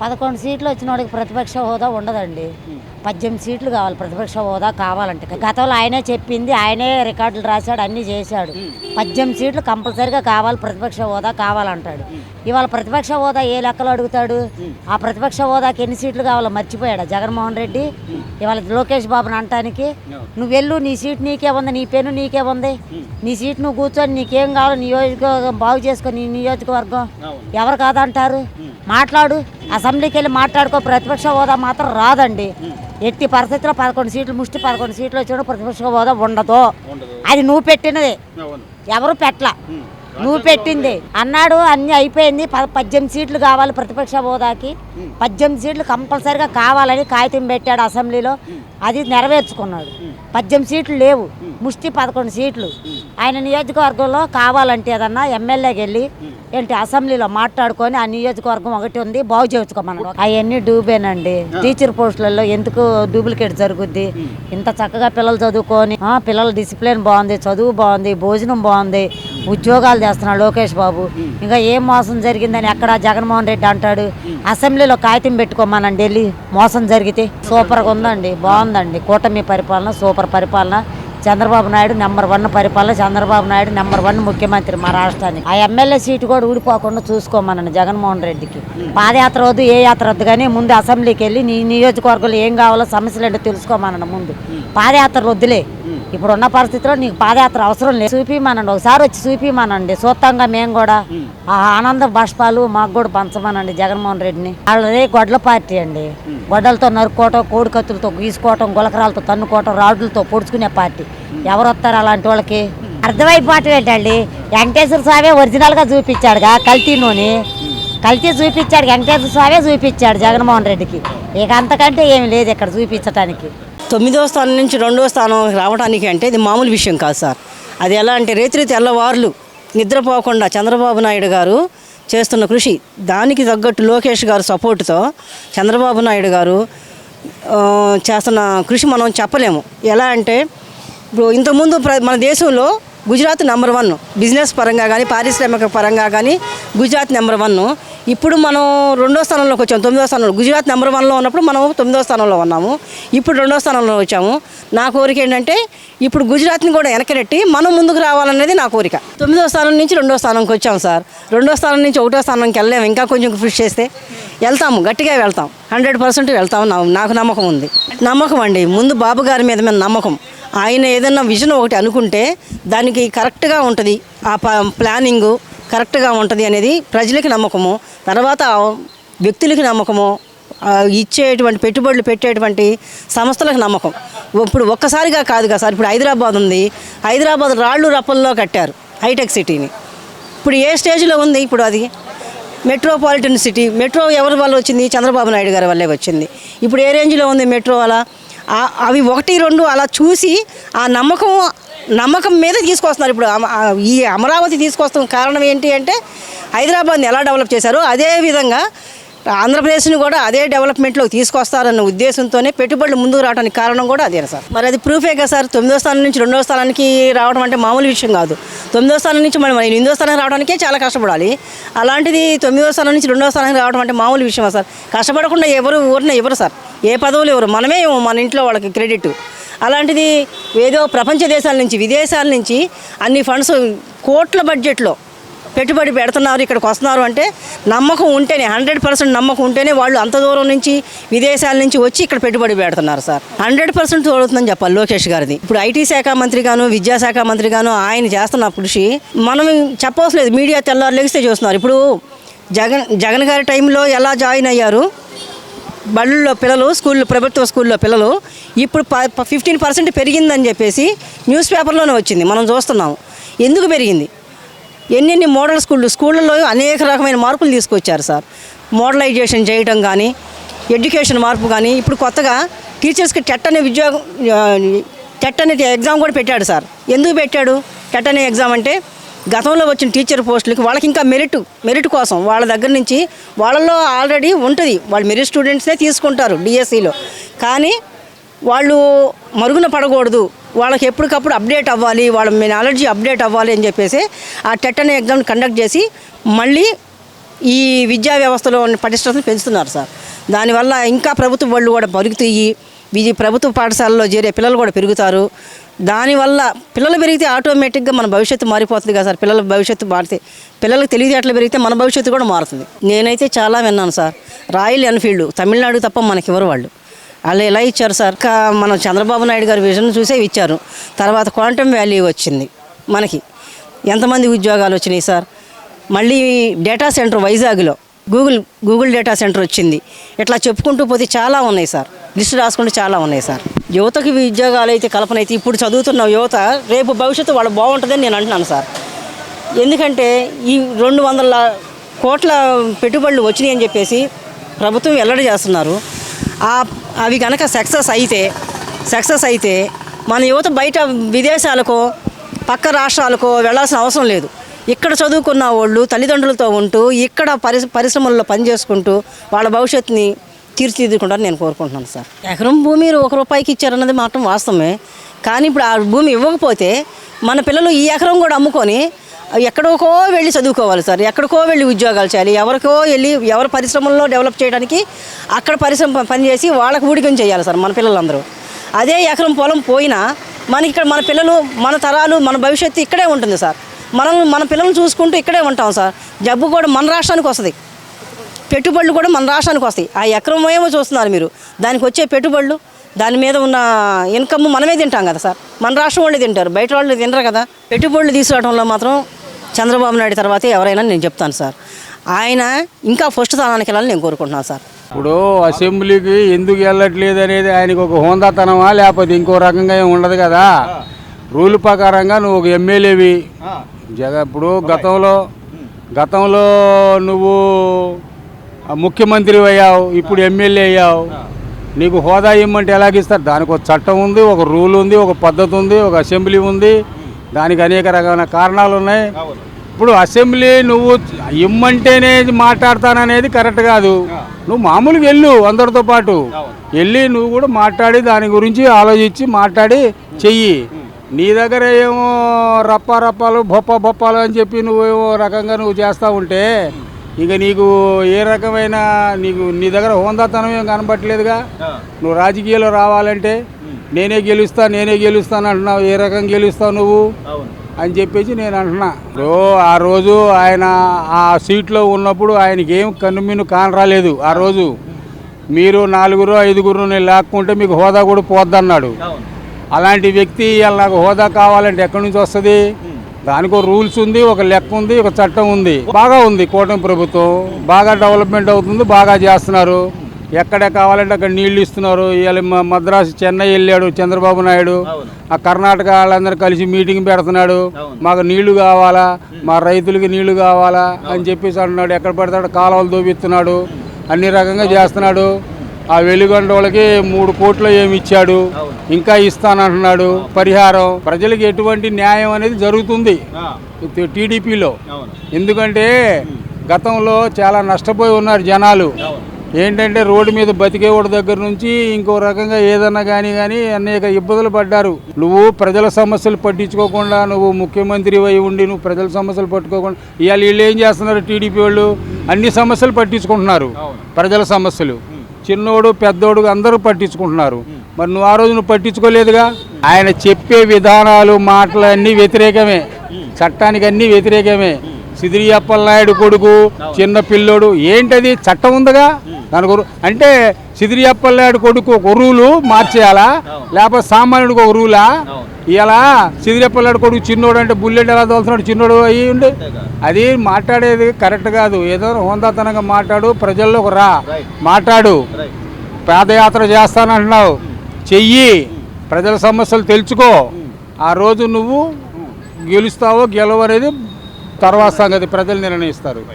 11 సీట్లు వచ్చినోడికి ప్రతిపక్ష హోదా ఉండదండి. 18 సీట్లు కావాలి ప్రతిపక్ష హోదా కావాలంటే. గతంలో ఆయనే చెప్పింది, ఆయనే రికార్డులు రాశాడు, అన్నీ చేశాడు. 18 సీట్లు కంపల్సరీగా కావాలి, ప్రతిపక్ష హోదా కావాలంటాడు. ఇవాళ ప్రతిపక్ష హోదా ఏ లెక్కలో అడుగుతాడు? ఆ ప్రతిపక్ష హోదాకి ఎన్ని సీట్లు కావాలో మర్చిపోయాడా జగన్మోహన్ రెడ్డి? ఇవాళ లోకేష్ బాబుని అంటానికి నువ్వు వెళ్ళు, నీ సీట్ నీకే ఉంది, నీ పెను నీకే ఉంది, నీ సీట్ నువ్వు కూర్చొని నీకేం కావాలో నియోజకవర్గం బాగు చేసుకొని నీ నియోజకవర్గం ఎవరు కాదంటారు? మాట్లాడు, అసెంబ్లీకి వెళ్ళి మాట్లాడుకో. ప్రతిపక్ష హోదా మాత్రం రాదండి. ఎట్టి పరిస్థితుల్లో 11 సీట్లు 11 సీట్లు వచ్చిన ప్రతిపక్ష హోదా ఉండదు. అది నువ్వు పెట్టినదే, ఎవరు పెట్టలా, నువ్వు పెట్టింది అన్నాడు. అన్నీ అయిపోయింది. 18 సీట్లు కావాలి ప్రతిపక్ష హోదాకి, 18 సీట్లు కంపల్సరీగా కావాలని కాగితం పెట్టాడు అసెంబ్లీలో. అది నెరవేర్చుకున్నాడు. 18 సీట్లు లేవు, 11 సీట్లు. ఆయన నియోజకవర్గంలో కావాలంటే ఏదన్నా ఎమ్మెల్యేకి వెళ్ళి ఏంటి అసెంబ్లీలో మాట్లాడుకొని ఆ నియోజకవర్గం ఒకటి ఉంది బాగు చేయించుకోమన్నాడు. అవన్నీ డూబేనండి. టీచర్ పోస్టులలో ఎందుకు డూప్లికేట్ జరుగుద్ది? ఇంత చక్కగా పిల్లలు చదువుకొని, పిల్లల డిసిప్లిన్ బాగుంది, చదువు బాగుంది, భోజనం బాగుంది, ఉద్యోగాలు చేస్తున్నాడు లోకేష్ బాబు. ఇంకా ఏం మోసం జరిగిందని ఎక్కడ జగన్మోహన్ రెడ్డి అంటాడు? అసెంబ్లీలో కాగితం పెట్టుకోమనండి వెళ్ళి, మోసం జరిగితే. సూపర్గా ఉందండి, బాగుందండి. కూటమి పరిపాలన సూపర్ పరిపాలన. చంద్రబాబు నాయుడు నెంబర్ 1 పరిపాలన. చంద్రబాబు నాయుడు నెంబర్ 1 ముఖ్యమంత్రి మా రాష్ట్రానికి. ఆ ఎమ్మెల్యే సీటు కూడా ఊడిపోకుండా చూసుకోమనండి జగన్మోహన్ రెడ్డికి. పాదయాత్ర వద్దు, ఏ యాత్ర వద్దు, కానీ ముందు అసెంబ్లీకి వెళ్ళి నీ నియోజకవర్గంలో ఏం కావాలో సమస్యలు ఏంటో తెలుసుకోమనండి. ముందు పాదయాత్ర వద్దులే, ఇప్పుడు ఉన్న పరిస్థితిలో నీకు పాదయాత్ర అవసరం లేదు. చూపిమనండి, ఒకసారి వచ్చి చూపిమనండి, చూస్తాంగా మేము కూడా. ఆ ఆనంద బాష్పాలు మాకు కూడా పంచమనండి జగన్మోహన్ రెడ్డిని. వాళ్ళది గొడ్ల పార్టీ అండి. గొడ్డలతో నరుక్కోవటం, కోడికత్తులతో గీసుకోవటం, గులకరాలతో తన్నుకోవటం, రాడ్లతో పొడుచుకునే పార్టీ. ఎవరు వస్తారు అలాంటి వాళ్ళకి? అర్థమైపోవటం ఏంటండి? వెంకటేశ్వర స్వామి ఒరిజినల్గా చూపించాడుగా, కల్తీ నూనె కల్తీ చూపించాడు. వెంకటేశ్వర స్వామి చూపించాడు జగన్మోహన్ రెడ్డికి. ఇక అంతకంటే ఏమి లేదు ఇక్కడ చూపించడానికి. 9వ స్థానం నుంచి 2వ స్థానం రావడానికి అంటే ఇది మామూలు విషయం కాదు సార్. అది ఎలా అంటే రేత్రి తెల్లవార్లు నిద్రపోకుండా చంద్రబాబు నాయుడు గారు చేస్తున్న కృషి, దానికి తగ్గట్టు లోకేష్ గారు సపోర్టుతో చంద్రబాబు నాయుడు గారు చేస్తున్న కృషి మనం చెప్పలేము. ఎలా అంటే ఇప్పుడు ఇంతకుముందు మన దేశంలో గుజరాత్ నెంబర్ 1 బిజినెస్ పరంగా కానీ పారిశ్రామిక పరంగా కానీ గుజరాత్ నెంబర్ 1. ఇప్పుడు మనం 2వ స్థానంలోకి వచ్చాము. 9వ స్థానంలో గుజరాత్ నెంబర్ 1లో ఉన్నప్పుడు మనం 9వ స్థానంలో ఉన్నాము. ఇప్పుడు 2వ స్థానంలో వచ్చాము. నా కోరిక ఏంటంటే ఇప్పుడు గుజరాత్ని కూడా వెనకనెట్టి మనం ముందుకు రావాలనేది నా కోరిక. 9వ స్థానం నుంచి 2వ స్థానంకి వచ్చాము సార్. 2వ స్థానం నుంచి 1వ స్థానంకి వెళ్ళలేము. ఇంకా కొంచెం కృషి చేస్తే వెళ్తాము, గట్టిగా వెళ్తాం, 100% వెళ్తాము. నాకు నమ్మకం ఉంది. నమ్మకం అండి, ముందు బాబు గారి మీద నమ్మకం. ఆయన ఏదన్నా విజన్ ఒకటి అనుకుంటే దానికి కరెక్ట్గా ఉంటుంది, ఆ ప్లానింగు కరెక్ట్గా ఉంటుంది అనేది ప్రజలకి నమ్మకము. తర్వాత వ్యక్తులకి నమ్మకము, ఇచ్చేటువంటి పెట్టుబడులు పెట్టేటువంటి సంస్థలకు నమ్మకం. ఇప్పుడు ఒక్కసారిగా కాదు కదా సార్. ఇప్పుడు హైదరాబాద్ ఉంది, హైదరాబాద్ రాళ్ళు రప్పల్లో కట్టారు హైటెక్ సిటీని. ఇప్పుడు ఏ స్టేజ్లో ఉంది? ఇప్పుడు అది మెట్రోపాలిటన్ సిటీ. మెట్రో ఎవరి వల్ల వచ్చింది? చంద్రబాబు నాయుడు గారి వల్లే వచ్చింది. ఇప్పుడు ఏ రేంజ్లో ఉంది మెట్రో? అలా అవి 1, 2 అలా చూసి ఆ నమ్మకం మీద తీసుకొస్తున్నారు. ఇప్పుడు ఈ అమరావతి తీసుకొస్తున్న కారణం ఏంటి అంటే హైదరాబాద్ని ఎలా డెవలప్ చేశారో అదే విధంగా ఆంధ్రప్రదేశ్ని కూడా అదే డెవలప్మెంట్లోకి తీసుకొస్తారన్న ఉద్దేశంతోనే పెట్టుబడులు ముందుకు రావడానికి కారణం కూడా అదే సార్. మరి అది ప్రూఫే కదా సార్. 9వ స్థానం నుంచి 2వ స్థానానికి రావడం అంటే మామూలు విషయం కాదు. 9వ స్థానం నుంచి మనం 8వ స్థానానికి రావడానికే చాలా కష్టపడాలి. అలాంటిది 9వ స్థానం నుంచి 2వ స్థానానికి రావడం అంటే మామూలు విషయమా సార్? కష్టపడకుండా ఊరినే ఇవ్వరు సార్, ఏ పదవులు ఇవ్వరు. మనమే మన ఇంట్లో వాళ్ళకి క్రెడిట్. అలాంటిది ఏదో ప్రపంచ దేశాల నుంచి, విదేశాల నుంచి అన్ని ఫండ్స్ కోట్ల బడ్జెట్లో పెట్టుబడి పెడుతున్నారు, ఇక్కడికి వస్తున్నారు అంటే నమ్మకం ఉంటేనే, 100% నమ్మకం ఉంటేనే వాళ్ళు అంత దూరం నుంచి విదేశాల నుంచి వచ్చి ఇక్కడ పెట్టుబడి పెడుతున్నారు సార్. 100% తోడుతుందని చెప్పాలి లోకేష్ గారిది. ఇప్పుడు ఐటీ శాఖ మంత్రిగాను, విద్యాశాఖ మంత్రిగాను ఆయన చేస్తున్న కృషి మనం చెప్పవలసిన లేదు. మీడియా తెల్లారు లెగిస్తే చూస్తున్నారు. ఇప్పుడు జగన్ గారి టైంలో ఎలా జాయిన్ అయ్యారు బళ్ళల్లో పిల్లలు, ప్రభుత్వ స్కూల్లో పిల్లలు, ఇప్పుడు 15% పెరిగిందని చెప్పేసి న్యూస్ పేపర్లోనే వచ్చింది, మనం చూస్తున్నాము. ఎందుకు పెరిగింది? ఎన్ని మోడల్ స్కూళ్ళల్లో అనేక రకమైన మార్పులు తీసుకొచ్చారు సార్. మోడలైజేషన్ చేయడం కానీ, ఎడ్యుకేషన్ మార్పు కానీ, ఇప్పుడు కొత్తగా టీచర్స్కి టెట్ అనే ఎగ్జామ్ కూడా పెట్టాడు సార్. ఎందుకు పెట్టాడు టెట్ అనే ఎగ్జామ్ అంటే గతంలో వచ్చిన టీచర్ పోస్టులకి వాళ్ళకి ఇంకా మెరిట్ కోసం వాళ్ళ దగ్గర నుంచి వాళ్ళలో ఆల్రెడీ ఉంటుంది, వాళ్ళు మెరిట్ స్టూడెంట్స్నే తీసుకుంటారు డిఎస్సిలో. కానీ వాళ్ళు మరుగున పడకూడదు, వాళ్ళకి ఎప్పటికప్పుడు అప్డేట్ అవ్వాలి, వాళ్ళ నాలెడ్జ్ అప్డేట్ అవ్వాలి అని చెప్పేసి ఆ టెట్ అనే ఎగ్జామ్ కండక్ట్ చేసి మళ్ళీ ఈ విద్యా వ్యవస్థలో ఉన్న పటిష్టతను పెంచుతున్నారు సార్. దానివల్ల ఇంకా ప్రభుత్వ బళ్ళు కూడా పెరుగుతాయి, ప్రభుత్వ పాఠశాలలో చేరే పిల్లలు కూడా పెరుగుతారు. దానివల్ల పిల్లలు పెరిగితే ఆటోమేటిక్గా మన భవిష్యత్తు మారిపోతుంది కదా సార్. పిల్లల భవిష్యత్తు మారితే, పిల్లలకు తెలివితేటలు పెరిగితే మన భవిష్యత్తు కూడా మారుతుంది. నేనైతే చాలా విన్నాను సార్. రాయల్ ఎన్ఫీల్డ్ తమిళనాడు తప్ప మనకి ఎవరు వాళ్ళు ఎలా ఇచ్చారు సార్. మన చంద్రబాబు నాయుడు గారి విజన్ చూసే ఇచ్చారు. తర్వాత క్వాంటమ్ వ్యాలీ వచ్చింది మనకి. ఎంతమంది ఉద్యోగాలు వచ్చినాయి సార్. మళ్ళీ డేటా సెంటర్ వైజాగ్లో గూగుల్ డేటా సెంటర్ వచ్చింది. ఇట్లా చెప్పుకుంటూ పోతే చాలా ఉన్నాయి సార్. లిస్టు రాసుకుంటూ చాలా ఉన్నాయి సార్. యువతకి ఉద్యోగాలు అయితే కల్పన అయితే ఇప్పుడు చదువుతున్న యువత రేపు భవిష్యత్తు వాళ్ళు బాగుంటుందని నేను అంటున్నాను సార్. ఎందుకంటే ఈ 200 కోట్ల పెట్టుబడులు వచ్చినాయి అని చెప్పేసి ప్రభుత్వం వెల్లడి చేస్తున్నారు. అవి కనుక సక్సెస్ అయితే మన యువత బయట విదేశాలకో పక్క రాష్ట్రాలకో వెళ్ళాల్సిన అవసరం లేదు. ఇక్కడ చదువుకున్న వాళ్ళు తల్లిదండ్రులతో ఉంటూ ఇక్కడ పరిశ్రమల్లో పనిచేసుకుంటూ వాళ్ళ భవిష్యత్తుని తీర్చిదిద్దుకుంటారని నేను కోరుకుంటున్నాను సార్. ఎకరం భూమి ₹1 ఇచ్చారన్నది మాత్రం వాస్తవమే. కానీ ఇప్పుడు ఆ భూమి ఇవ్వకపోతే మన పిల్లలు ఈ ఎకరం కూడా అమ్ముకొని ఎక్కడికో వెళ్ళి చదువుకోవాలి సార్. ఎక్కడికో వెళ్ళి ఉద్యోగాలు చేయాలి. ఎవరికో వెళ్ళి ఎవరి పరిశ్రమల్లో డెవలప్ చేయడానికి అక్కడ పరిశ్రమ పనిచేసి వాళ్ళకు ఊడికం చేయాలి సార్ మన పిల్లలందరూ. అదే ఎకరం పొలం పోయినా మనకి ఇక్కడ మన పిల్లలు, మన తరాలు, మన భవిష్యత్తు ఇక్కడే ఉంటుంది సార్. మన పిల్లల్ని చూసుకుంటూ ఇక్కడే ఉంటాం సార్. జబ్బు కూడా మన రాష్ట్రానికి వస్తుంది, పెట్టుబడులు కూడా మన రాష్ట్రానికి వస్తాయి. ఆ ఎకరం ఏమో చూస్తున్నారు మీరు, దానికి వచ్చే పెట్టుబడులు, దాని మీద ఉన్న ఇన్కమ్ మనమే తింటాం కదా సార్. మన రాష్ట్రం వాళ్ళే తింటారు, బయట వాళ్ళు తినరు కదా. పెట్టుబడులు తీసుకురావడంలో మాత్రం చంద్రబాబు నాయుడు తర్వాతే ఎవరైనా నేను చెప్తాను సార్. ఆయన ఇంకా ఫస్ట్ స్థానానికి వెళ్ళాలని నేను కోరుకుంటున్నాను సార్. ఇప్పుడు అసెంబ్లీకి ఎందుకు వెళ్ళట్లేదు అనేది ఆయనకు ఒక హోందాతనమా లేకపోతే ఇంకో రకంగా ఏమి ఉండదు కదా. రూల్ ప్రకారంగా నువ్వు ఒక ఎమ్మెల్యేవి. ఇప్పుడు గతంలో నువ్వు ముఖ్యమంత్రి అయ్యావు, ఇప్పుడు ఎమ్మెల్యే అయ్యావు. నీకు హోదా ఇమ్మంటే ఎలాగిస్తారు? దానికి ఒక చట్టం ఉంది, ఒక రూల్ ఉంది, ఒక పద్ధతి ఉంది, ఒక అసెంబ్లీ ఉంది. దానికి అనేక రకమైన కారణాలు ఉన్నాయి. ఇప్పుడు అసెంబ్లీ నువ్వు ఇమ్మంటేనే మాట్లాడతాననేది కరెక్ట్ కాదు. నువ్వు మామూలుగా వెళ్ళు, అందరితో పాటు వెళ్ళి నువ్వు కూడా మాట్లాడి దాని గురించి ఆలోచించి మాట్లాడి చెయ్యి. నీ దగ్గర ఏమో రప్పాలు బొప్పాలు అని చెప్పి నువ్వేమో రకంగా నువ్వు చేస్తూ ఉంటే ఇక నీకు ఏ రకమైన నీ దగ్గర హోందాతనం ఏం కనబట్టలేదుగా. నువ్వు రాజకీయాల్లో రావాలంటే నేనే గెలుస్తాను అంటున్నావు. ఏ రకంగా గెలుస్తావు నువ్వు అని చెప్పేసి నేను అంటున్నా. ఆ రోజు ఆయన ఆ సీట్లో ఉన్నప్పుడు ఆయనకి ఏం కన్నుమిన్ను కానరాలేదు. ఆ రోజు మీరు 4-5 లాక్కుంటే మీకు హోదా కూడా పోద్దన్నాడు. అలాంటి వ్యక్తి ఇవాళ నాకు హోదా కావాలంటే ఎక్కడి నుంచి వస్తుంది? దానికి ఒక రూల్స్ ఉంది, ఒక లెక్క ఉంది, ఒక చట్టం ఉంది. బాగా ఉంది కూటమి ప్రభుత్వం, బాగా డెవలప్మెంట్ అవుతుంది, బాగా చేస్తున్నారు. ఎక్కడ కావాలంటే అక్కడ నీళ్లు ఇస్తున్నారు. ఇవాళ మద్రాసు, చెన్నై వెళ్ళాడు చంద్రబాబు నాయుడు. ఆ కర్ణాటక వాళ్ళందరూ కలిసి మీటింగ్ పెడుతున్నాడు. మాకు నీళ్లు కావాలా, మా రైతులకి నీళ్లు కావాలా అని చెప్పేసి అంటున్నాడు. ఎక్కడ పడతాడు కాలువలు దోపిస్తున్నాడు, అన్ని రకంగా చేస్తున్నాడు. ఆ వెలుగొండ వాళ్ళకి 3 కోట్లు ఏమి ఇచ్చాడు, ఇంకా ఇస్తానంటున్నాడు పరిహారం. ప్రజలకు ఎటువంటి న్యాయం అనేది జరుగుతుంది టీడీపీలో. ఎందుకంటే గతంలో చాలా నష్టపోయి ఉన్నారు జనాలు. ఏంటంటే రోడ్డు మీద బతికేవాడి దగ్గర నుంచి ఇంకో రకంగా ఏదన్నా కానీ అనేక ఇబ్బందులు పడ్డారు. నువ్వు ప్రజల సమస్యలు పట్టించుకోకుండా, నువ్వు ముఖ్యమంత్రి అయి ఉండి నువ్వు ప్రజల సమస్యలు పట్టుకోకుండా, ఇవాళ వీళ్ళు ఏం చేస్తున్నారు? టీడీపీ వాళ్ళు అన్ని సమస్యలు పట్టించుకుంటున్నారు. ప్రజల సమస్యలు చిన్నోడు పెద్దోడు అందరూ పట్టించుకుంటున్నారు. మరి నువ్వు ఆ రోజు నువ్వు పట్టించుకోలేదుగా. ఆయన చెప్పే విధానాలు, మాటలు అన్నీ వ్యతిరేకమే, చట్టానికి అన్నీ వ్యతిరేకమే. సిదిరియప్పలనాయుడు కొడుకు చిన్న పిల్లోడు ఏంటది? చట్టం ఉందిగా దాని అంటే సిదిరియప్పలనాయుడు కొడుకు ఒక రూలు మార్చేయాలా, లేకపోతే సామాన్యుడికి ఒక రూలా? ఇలా సిదిరియప్పలనాయుడు కొడుకు చిన్నోడు అంటే బుల్లెట్ ఎలా తోలుతున్నాడు, చిన్నోడు అయ్యి ఉండి అది మాట్లాడేది కరెక్ట్ కాదు. ఏదో హోందాతనంగా మాట్లాడు, ప్రజల్లోకి రా, మాట్లాడు. పాదయాత్ర చేస్తానంటున్నావు, చెయ్యి, ప్రజల సమస్యలు తెలుసుకో. ఆ రోజు నువ్వు గెలుస్తావో గెలవనేది తర్వాత సంగతి, ప్రజలు నిర్ణయిస్తారు.